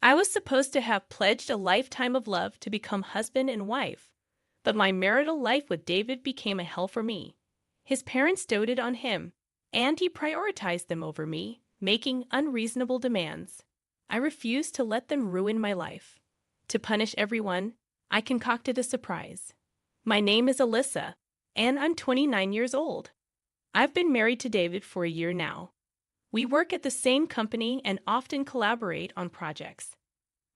I was supposed to have pledged a lifetime of love to become husband and wife, but my marital life with David became a hell for me. His parents doted on him, and he prioritized them over me, making unreasonable demands. I refused to let them ruin my life. To punish everyone, I concocted a surprise. My name is Alyssa, and I'm 29 years old. I've been married to David for a year now. We work at the same company and often collaborate on projects.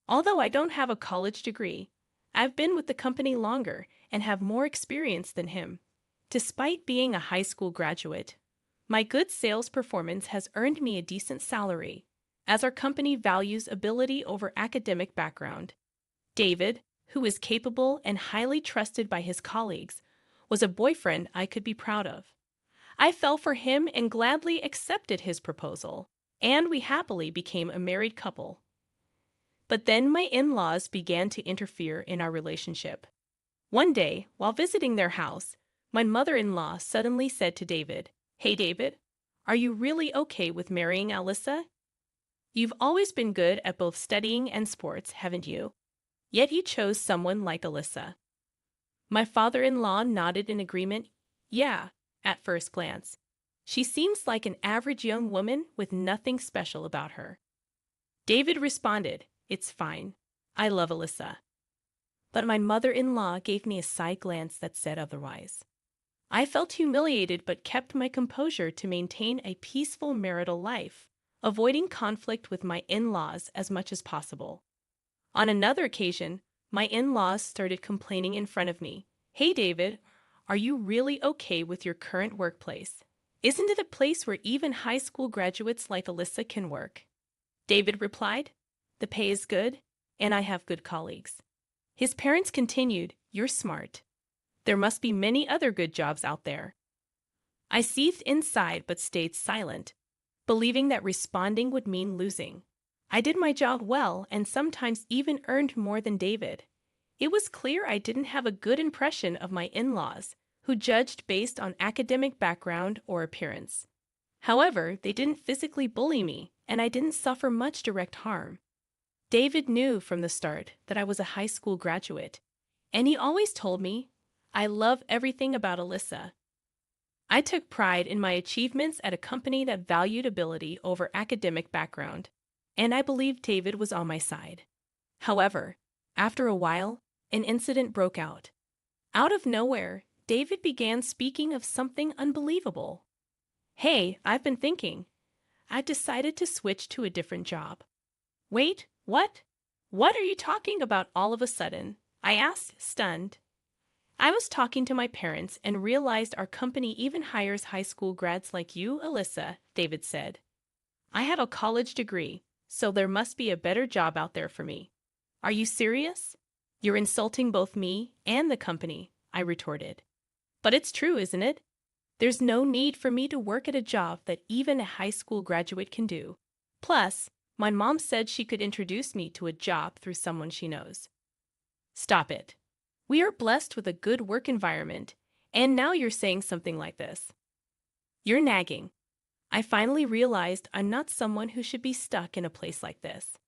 Although I don't have a college degree, I've been with the company longer and have more experience than him. Despite being a high school graduate, my good sales performance has earned me a decent salary, as our company values ability over academic background. David, who is capable and highly trusted by his colleagues, was a boyfriend I could be proud of. I fell for him and gladly accepted his proposal, and we happily became a married couple. But then my in-laws began to interfere in our relationship. One day, while visiting their house, my mother-in-law suddenly said to David, "Hey David, are you really okay with marrying Alyssa? You've always been good at both studying and sports, haven't you? Yet you chose someone like Alyssa." My father-in-law nodded in agreement. "Yeah," at first glance. "She seems like an average young woman with nothing special about her." David responded, "It's fine. I love Alyssa." But my mother-in-law gave me a side glance that said otherwise. I felt humiliated but kept my composure to maintain a peaceful marital life, avoiding conflict with my in-laws as much as possible. On another occasion, my in-laws started complaining in front of me. "Hey David, are you really okay with your current workplace? Isn't it a place where even high school graduates like Alyssa can work?" David replied, "The pay is good, and I have good colleagues." His parents continued, "You're smart. There must be many other good jobs out there." I seethed inside but stayed silent, believing that responding would mean losing. I did my job well and sometimes even earned more than David. It was clear I didn't have a good impression of my in-laws, who judged based on academic background or appearance. However, they didn't physically bully me, and I didn't suffer much direct harm. David knew from the start that I was a high school graduate, and he always told me, "I love everything about Alyssa." I took pride in my achievements at a company that valued ability over academic background, and I believed David was on my side. However, after a while, an incident broke out. Out of nowhere, David began speaking of something unbelievable. "Hey, I've been thinking. I've decided to switch to a different job." "Wait, what? What are you talking about all of a sudden?" I asked, stunned. "I was talking to my parents and realized our company even hires high school grads like you, Alyssa," David said. "I have a college degree, so there must be a better job out there for me." "Are you serious? You're insulting both me and the company," I retorted. "But it's true, isn't it? There's no need for me to work at a job that even a high school graduate can do. Plus, my mom said she could introduce me to a job through someone she knows." "Stop it. We are blessed with a good work environment, and now you're saying something like this. You're nagging." I finally realized I'm not someone who should be stuck in a place like this.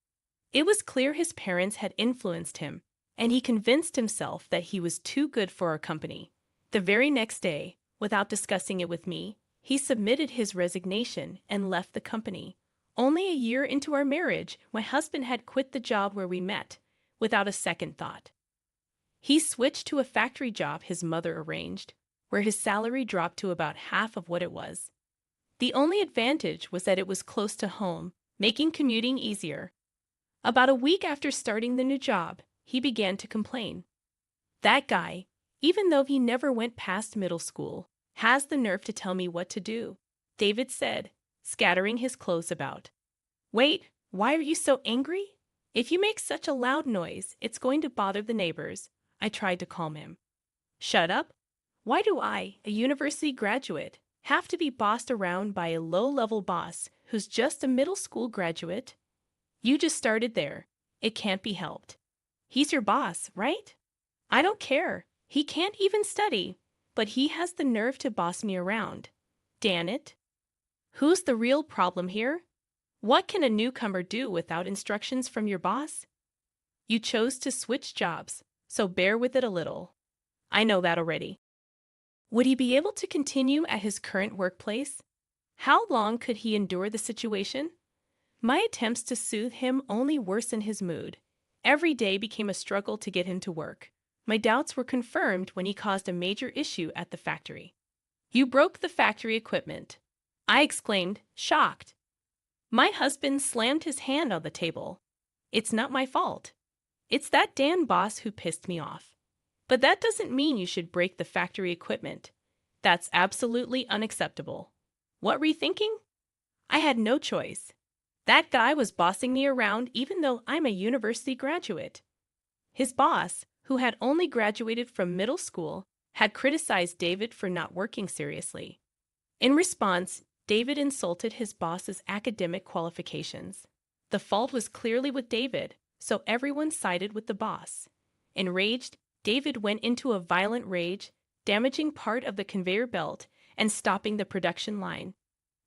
It was clear his parents had influenced him, and he convinced himself that he was too good for our company. The very next day, without discussing it with me, he submitted his resignation and left the company. Only a year into our marriage, my husband had quit the job where we met, without a second thought. He switched to a factory job his mother arranged, where his salary dropped to about half of what it was. The only advantage was that it was close to home, making commuting easier. About a week after starting the new job, he began to complain. "That guy, even though he never went past middle school, has the nerve to tell me what to do," David said, scattering his clothes about. "Wait, why are you so angry? If you make such a loud noise, it's going to bother the neighbors," I tried to calm him. "Shut up? Why do I, a university graduate, have to be bossed around by a low-level boss who's just a middle school graduate? You just started there. It can't be helped. He's your boss, right? I don't care. He can't even study, but he has the nerve to boss me around. Damn it. Who's the real problem here? What can a newcomer do without instructions from your boss? You chose to switch jobs, so bear with it a little. I know that already. Would he be able to continue at his current workplace? How long could he endure the situation? My attempts to soothe him only worsened his mood. Every day became a struggle to get him to work. My doubts were confirmed when he caused a major issue at the factory. You broke the factory equipment, I exclaimed, shocked. My husband slammed his hand on the table. It's not my fault. It's that damn boss who pissed me off. But that doesn't mean you should break the factory equipment. That's absolutely unacceptable. What were you thinking? I had no choice. That guy was bossing me around even though I'm a university graduate. His boss, who had only graduated from middle school, had criticized David for not working seriously. In response, David insulted his boss's academic qualifications. The fault was clearly with David, so everyone sided with the boss. Enraged, David went into a violent rage, damaging part of the conveyor belt and stopping the production line.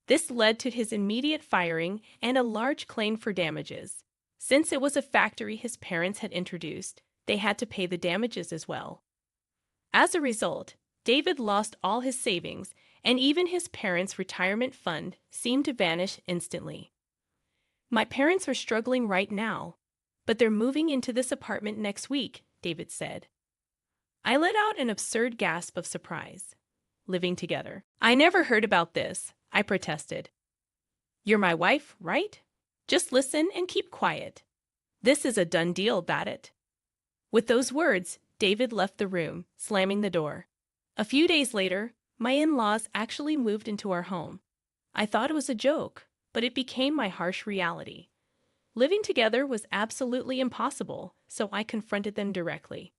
This led to his immediate firing and a large claim for damages. Since it was a factory his parents had introduced, they had to pay the damages as well. As a result, David lost all his savings, and even his parents' retirement fund seemed to vanish instantly. My parents are struggling right now, but they're moving into this apartment next week, David said. I let out an absurd gasp of surprise. Living together. I never heard about this, I protested. You're my wife, right? Just listen and keep quiet. This is a done deal, Babbitt. With those words, David left the room, slamming the door. A few days later, my in-laws actually moved into our home. I thought it was a joke, but it became my harsh reality. Living together was absolutely impossible, so I confronted them directly.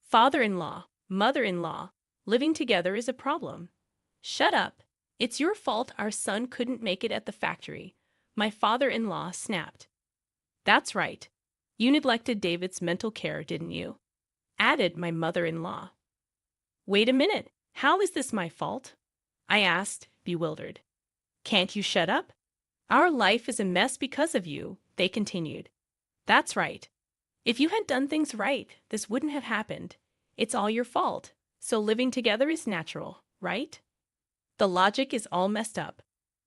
Father-in-law, mother-in-law, living together is a problem. Shut up. It's your fault our son couldn't make it at the factory, my father-in-law snapped. That's right. You neglected David's mental care, didn't you? Added my mother-in-law. Wait a minute. How is this my fault? I asked, bewildered. Can't you shut up? Our life is a mess because of you, they continued. That's right. If you had done things right, this wouldn't have happened. It's all your fault, so living together is natural, right? The logic is all messed up.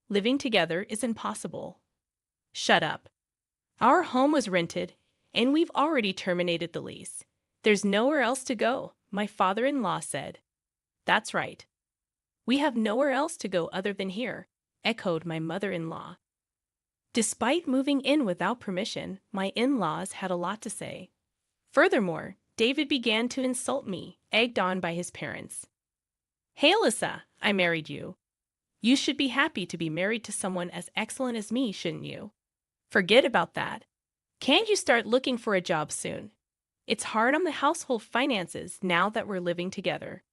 Living together is impossible. Shut up. Our home was rented, and we've already terminated the lease. There's nowhere else to go, my father-in-law said. That's right. We have nowhere else to go other than here, echoed my mother-in-law. Despite moving in without permission, my in-laws had a lot to say. Furthermore, David began to insult me, egged on by his parents. Hey, Alyssa, I married you. You should be happy to be married to someone as excellent as me, shouldn't you? Forget about that. Can't you start looking for a job soon? It's hard on the household finances now that we're living together.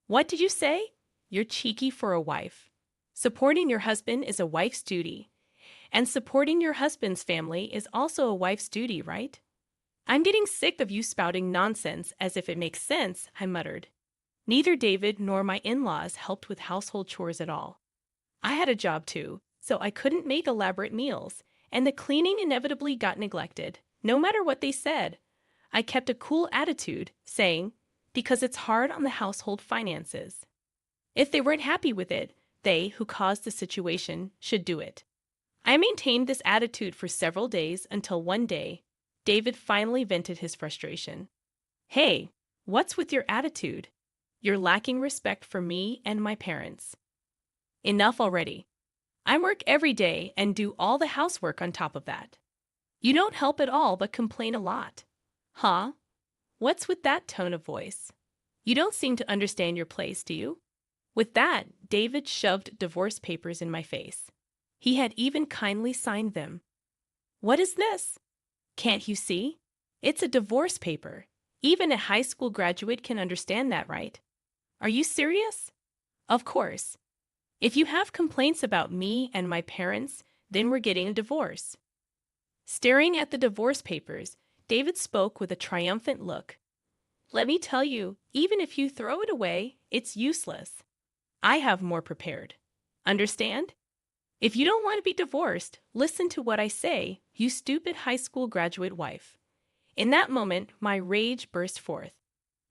What did you say? You're cheeky for a wife. Supporting your husband is a wife's duty. And supporting your husband's family is also a wife's duty, right? I'm getting sick of you spouting nonsense as if it makes sense, I muttered. Neither David nor my in-laws helped with household chores at all. I had a job too, so I couldn't make elaborate meals, and the cleaning inevitably got neglected, no matter what they said. I kept a cool attitude, saying, because it's hard on the household finances. If they weren't happy with it, they, who caused the situation, should do it. I maintained this attitude for several days until one day, David finally vented his frustration. Hey, what's with your attitude? You're lacking respect for me and my parents. Enough already. I work every day and do all the housework on top of that. You don't help at all but complain a lot. Huh? What's with that tone of voice? You don't seem to understand your place, do you? With that, David shoved divorce papers in my face. He had even kindly signed them. What is this? Can't you see? It's a divorce paper. Even a high school graduate can understand that, right? Are you serious? Of course. If you have complaints about me and my parents, then we're getting a divorce. Staring at the divorce papers, David spoke with a triumphant look. Let me tell you, even if you throw it away, it's useless. I have more prepared. Understand? If you don't want to be divorced, listen to what I say, you stupid high school graduate wife. In that moment, my rage burst forth.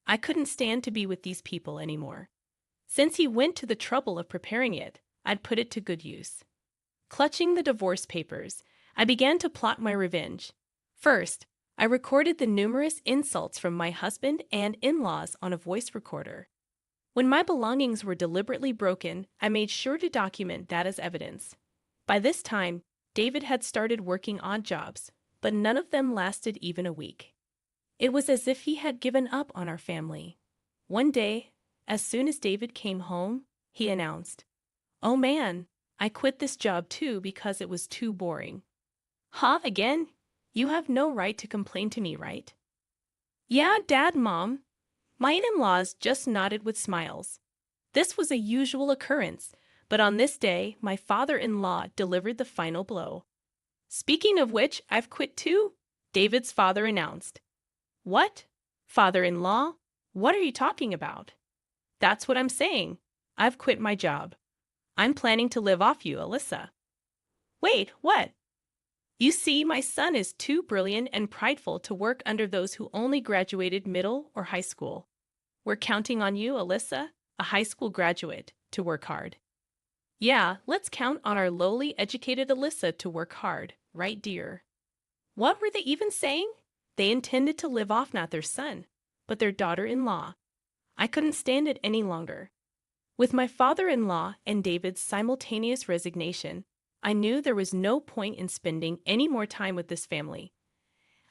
I couldn't stand to be with these people anymore. Since he went to the trouble of preparing it, I'd put it to good use. Clutching the divorce papers, I began to plot my revenge. First, I recorded the numerous insults from my husband and in-laws on a voice recorder. When my belongings were deliberately broken, I made sure to document that as evidence. By this time, David had started working odd jobs, but none of them lasted even a week. It was as if he had given up on our family. One day, as soon as David came home, he announced, "Oh man, I quit this job too because it was too boring." "Huh, again? You have no right to complain to me, right?" "Yeah, Dad, Mom." My in-laws just nodded with smiles. This was a usual occurrence, but on this day, my father-in-law delivered the final blow. "Speaking of which, I've quit too," David's father announced. "What? Father-in-law? What are you talking about?" "That's what I'm saying. I've quit my job. I'm planning to live off you, Alyssa." "Wait, what?" "You see, my son is too brilliant and prideful to work under those who only graduated middle or high school. We're counting on you, Alyssa, a high school graduate, to work hard." "Yeah, let's count on our lowly educated Alyssa to work hard, right, dear?" What were they even saying? They intended to live off not their son, but their daughter-in-law. I couldn't stand it any longer. With my father-in-law and David's simultaneous resignation, I knew there was no point in spending any more time with this family.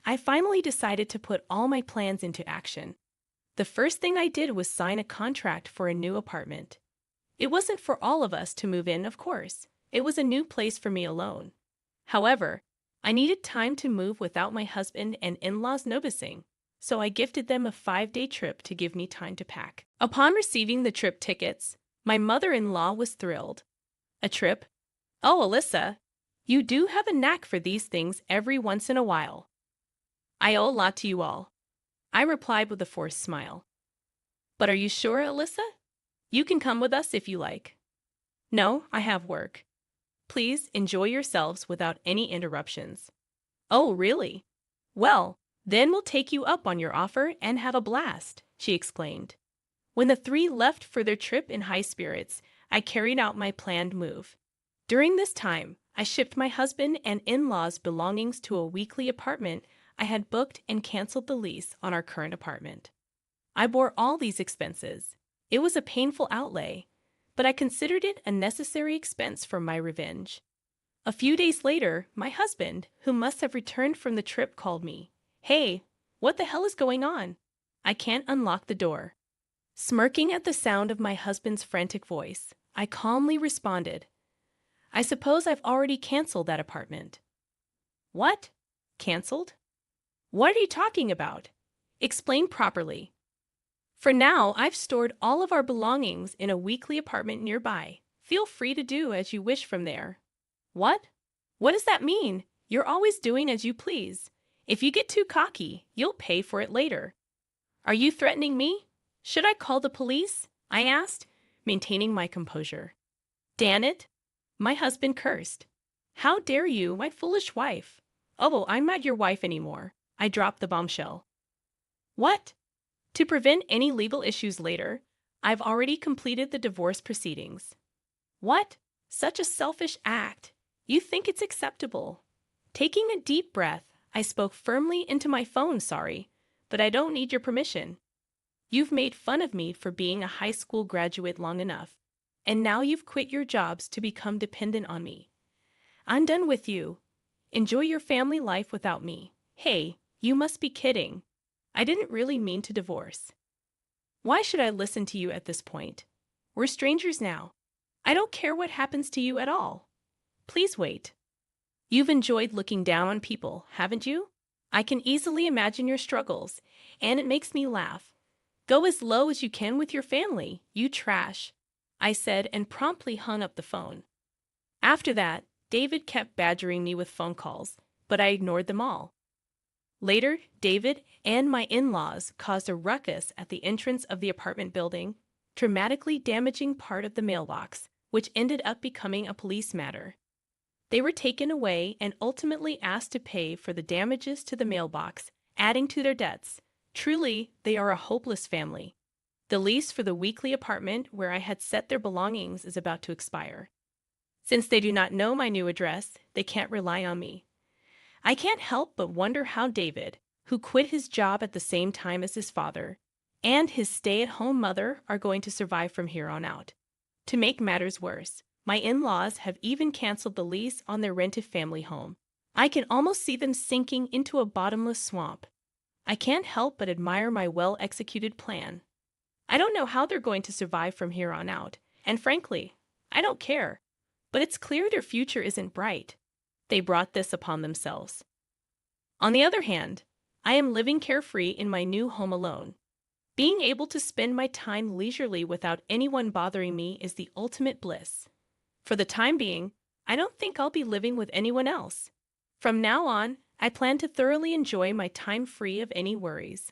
I finally decided to put all my plans into action. The first thing I did was sign a contract for a new apartment. It wasn't for all of us to move in, of course. It was a new place for me alone. However, I needed time to move without my husband and in-laws noticing, so I gifted them a 5-day trip to give me time to pack. Upon receiving the trip tickets, my mother-in-law was thrilled. "A trip? Oh, Alyssa, you do have a knack for these things every once in a while." "I owe a lot to you all," I replied with a forced smile. "But are you sure, Alyssa? You can come with us if you like." "No, I have work. Please enjoy yourselves without any interruptions." "Oh, really? Well, then we'll take you up on your offer and have a blast," she exclaimed. When the three left for their trip in high spirits, I carried out my planned move. During this time, I shipped my husband and in-laws' belongings to a weekly apartment I had booked and canceled the lease on our current apartment. I bore all these expenses. It was a painful outlay, but I considered it a necessary expense for my revenge. A few days later, my husband, who must have returned from the trip, called me. "Hey, what the hell is going on? I can't unlock the door." Smirking at the sound of my husband's frantic voice, I calmly responded, "I suppose I've already canceled that apartment." "What? Canceled? What are you talking about? Explain properly." "For now, I've stored all of our belongings in a weekly apartment nearby. Feel free to do as you wish from there." "What? What does that mean? You're always doing as you please. If you get too cocky, you'll pay for it later." "Are you threatening me? Should I call the police?" I asked, maintaining my composure. "Dan it!" My husband cursed. "How dare you, my foolish wife?" "Oh, I'm not your wife anymore." I dropped the bombshell. "What? To prevent any legal issues later, I've already completed the divorce proceedings." "What? Such a selfish act. You think it's acceptable." Taking a deep breath, I spoke firmly into my phone, "Sorry, but I don't need your permission. You've made fun of me for being a high school graduate long enough, and now you've quit your jobs to become dependent on me. I'm done with you. Enjoy your family life without me." "Hey, you must be kidding. I didn't really mean to divorce. Why should I listen to you at this point? We're strangers now. I don't care what happens to you at all. Please wait. You've enjoyed looking down on people, haven't you? I can easily imagine your struggles, and it makes me laugh. Go as low as you can with your family, you trash," I said, and promptly hung up the phone. After that, David kept badgering me with phone calls, but I ignored them all. Later, David and my in-laws caused a ruckus at the entrance of the apartment building, dramatically damaging part of the mailbox, which ended up becoming a police matter. They were taken away and ultimately asked to pay for the damages to the mailbox, adding to their debts. Truly, they are a hopeless family. The lease for the weekly apartment where I had set their belongings is about to expire. Since they do not know my new address, they can't rely on me. I can't help but wonder how David, who quit his job at the same time as his father, and his stay-at-home mother are going to survive from here on out. To make matters worse, my in-laws have even canceled the lease on their rented family home. I can almost see them sinking into a bottomless swamp. I can't help but admire my well-executed plan. I don't know how they're going to survive from here on out, and frankly, I don't care. But it's clear their future isn't bright. They brought this upon themselves. On the other hand, I am living carefree in my new home alone. Being able to spend my time leisurely without anyone bothering me is the ultimate bliss. For the time being, I don't think I'll be living with anyone else. From now on, I plan to thoroughly enjoy my time free of any worries.